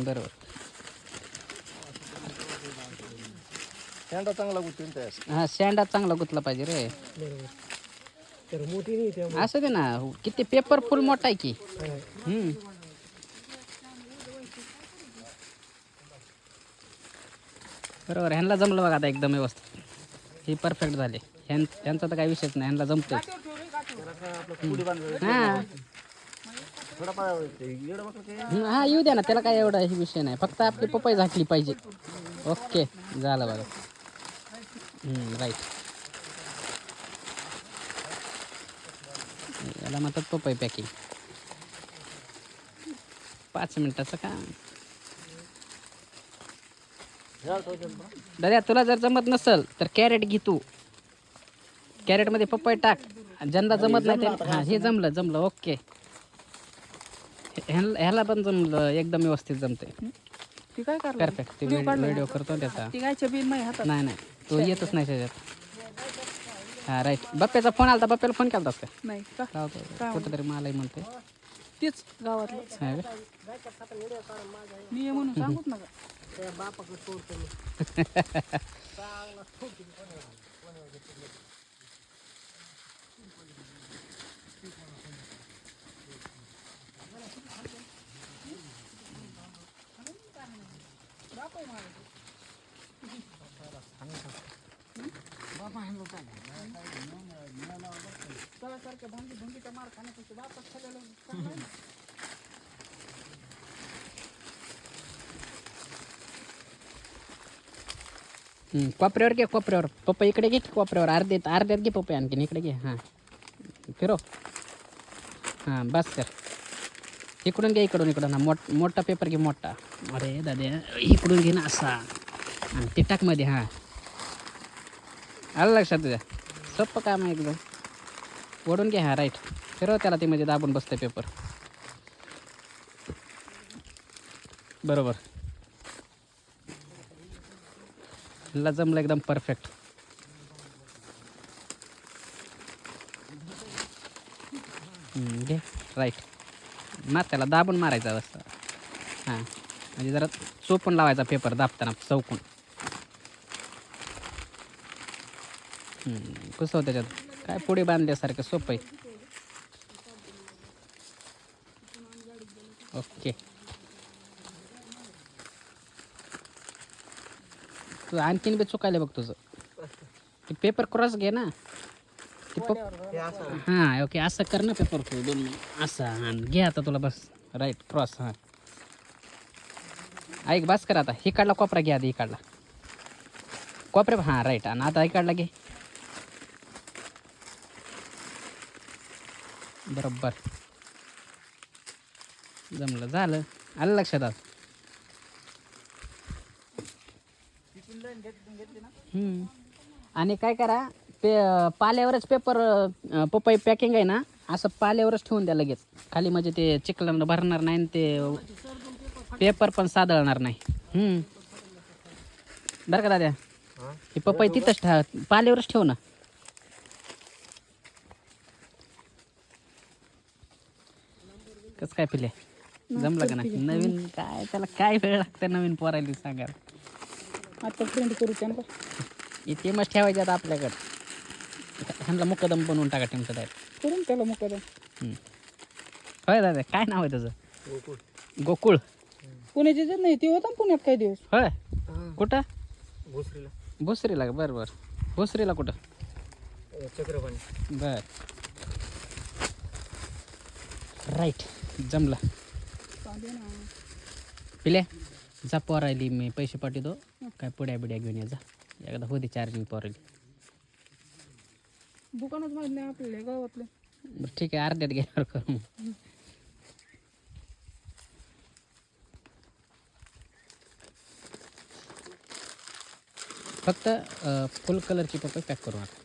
बरोबर. शेंडा चांगला गुंतून त्यास. हा शेंडा चांगला गुतला पाहिजे रे. बरोबर. तर मोठी नाही त्या असं दे ना, किती पेपर फुल मोठा आहे की. बरोबर. ह्यांना जमलं बघा आता एकदम व्यवस्थित. हे परफेक्ट झाले. ह्यांचा तर काही विषयच नाही, ह्यांना जमतंय. हां हा येऊ द्या ना, त्याला काय एवढा हे विषय नाही. फक्त आपली पपई झाकली पाहिजे. ओके झालं बघा. राईट. याला म्हणतात पपई पॅकिंग. 5 मिनिटाचं काम. दादा तुला जर जमत नसल तर कॅरेट घे तू. कॅरेटमध्ये पपई टाक. ज्यांना जमत नाही ते हां हे जमलं ओके. ह्याला पण जमलं एकदम व्यवस्थित जमते. ती काय करणार? परफेक्ट. ते व्हिडिओ करतो त्याचा. ती गायच्या बी नाही हातात. नाही तो येतच नाही त्याच्यात. हां राईट. बप्प्याचा फोन आला. बप्प्याला फोन केला होता का? नाही का? कुठंतरी मलाही म्हणते तेच गावातलं. हां का? मी ये म्हणून सांगूच नका. कोपऱ्यावर घे. कोपऱ्यावर पपई इकडे घे. कोपऱ्यावर अर्ध्यात घे पपई. आणखीन इकडे घे. हां फिरो. हां बस कर. इकडून घे. इकडून हा मोठा पेपर घे मोठा. अरे दादा इकडून घे ना असा. आणि ते टाक मध्ये. हां आलं लक्षात तुझ्या. सोपं काम आहे एकदम. ओढून घे. हां राईट. फिरव त्याला. ते मध्ये दाबून बसतं पेपर. बरोबर. ला जमलं एकदम परफेक्ट. घे राईट. मार त्याला. दाबून मारायचा असं. हां म्हणजे जरा चोपून लावायचा पेपर दाबताना चौकून. कसं होतं त्याच्यात काय पुढे बांधल्यासारखं सोपं आहे. ओके. तू आणखीन बी चुकायला बघ तुझं. ते पेपर क्रॉस घे ना. ते हां ओके असं कर ना पेपर तू 2 मिनिट असं. हां घे आता तुला बस. Right cross. हां ऐक बस कर आता. ही काढला कोपरा घे आधी. ही काढला कोपऱ्या. हां राईट. आणि आता ही काढला घे. बरोबर जमलं. झालं. आलं लक्षात आज. आणि काय करा पाल्यावरच पेपर पपई पॅकिंग आहे ना असं पाल्यावरच ठेवून द्या लगेच खाली. म्हणजे ते चिखलानं भरणार नाही आणि ते पेपर पण सादळणार नाही. बरं का दादा. ही पपई तिथंच पाल्यावरच ठेव ना. कसं काय पिले जमलं का नाही? नवीन काय त्याला काय वेळ लागतं नवीन पोरायला सांगा. आता फ्रेंड करू त्यांना. इथे मस्त ठेवायचे आता आपल्याकडं. ह्यांना मुकदम बनवून टाका टीमचं डायरेक्ट. करून त्याला मुकादम. होय दादा काय नाव आहे त्याचं? गोकुळ. पुण्याचे जर नाही ते होता पुण्यात काही दिवस. होय कुठं? भोसरीला. भोसरीला. बरं भोसरीला कुठं? चक्रपाणी. बर राईट. जमला. पिल्या जा पोरायली मी पैसे पाठवतो. काय पुड्या बिड्या घेऊन ये जा. एकदा होती चार्जिंग पोरायली. दुकानच माहीत नाही आपल्याला गावातलं. बरं ठीक आहे. अर्ध्यात गेल्यावर करू. फक्त फुल कलरची पपई पॅक करू नका.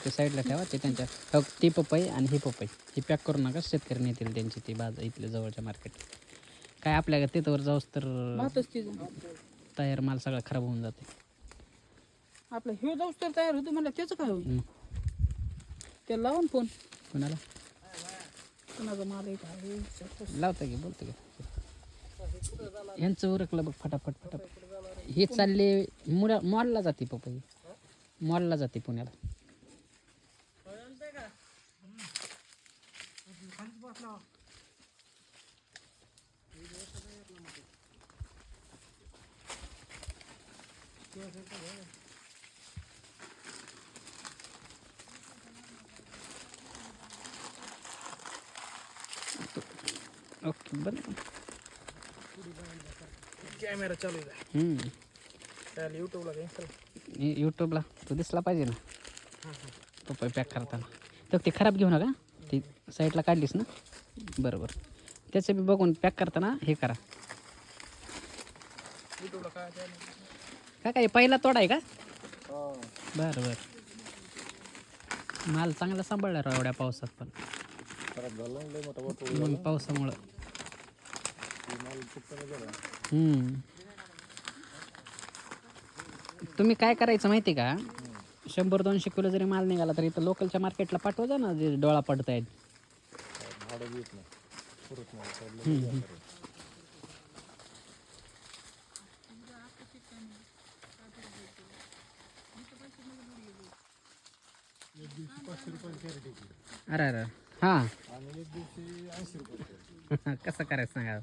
ते साईडला ठेवा. ते त्यांच्या ती पपई आणि ही पपई ही पॅक करू नका. शेतकरी नेतील त्यांची ती बाजार इथल्या जवळच्या मार्केट. काय आपल्या तिथंवर जाऊस तर तयार माल सगळा खराब होऊन जाते. आपलं हे जाऊस तर तयार होतं मला. त्याचं काय होईल? त्याला लावून फोन. कोणाला कोणाचा माल आहे काय लावता की बोलतो की. यांचं उरकलं बघ फटाफट फटाफट. हे चालले मॉलला जाते पपई, मॉलला जाते पुण्याला. ओके बरं. कॅमेरा चालू आहे त्याला यूट्यूबला यूट्यूबला तो दिसला पाहिजे ना पपई पॅक करताना. तर ते खराब घेऊ नका, ती साईडला काढलीस ना. बरोबर, त्याचं बी बघून पॅक करताना हे करा. यूट्यूबला काय काय पहिला तोडा आहे का? हां बरं बरं. माल चांगला सांभाळला राव एवढ्या पावसात. पण खराब झाला लय मोठा वाटो मग पावसामुळं माल फुटला गेला. तुम्ही काय करायचं माहिती आहे का? 100-200 किलो जरी माल निघाला तरी इथं लोकलच्या मार्केटला पाठवायचा ना, जे डोळा पडत आहेत. भाडं येत नाही पुरत नाही. अरे अरे हां. आणि एक दिवशी 80 रुपये. कसं करायचं सांगा.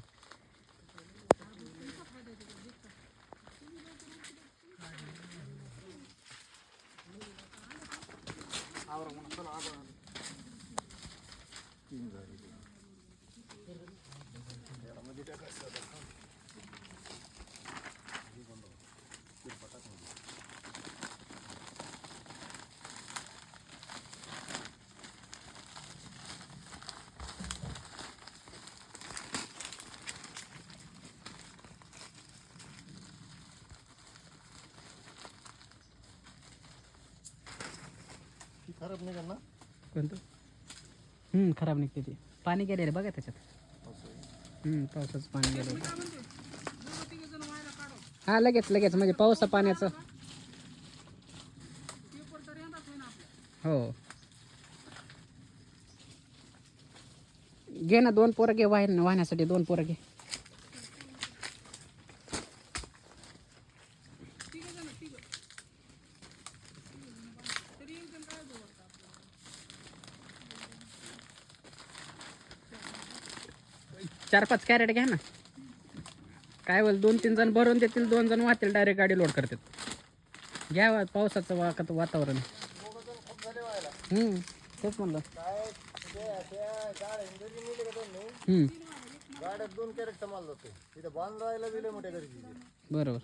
खराब निघाल ना. कोणतं? खराब निघते ते. पाणी गेलेलं बघा त्याच्यात. पावसाचं पाणी गेलं. हा लगेच म्हणजे पावसा पाण्याचं. हो घे ना, 2 पोरं घे वाहण्यासाठी. 2 पोरं घे. चार 5 कॅरेट घ्या ना. काय बोल, 2-3 जण भरून देतील, 2 जण वाहतील, डायरेक्ट गाडी लोड करतात. घ्या पावसाचं वातावरण. तेच म्हणलं. गाड्यात 2 कॅरेट माल जातो. तिथे बांधायला दिले मोठ्या गरजेचे. बरोबर.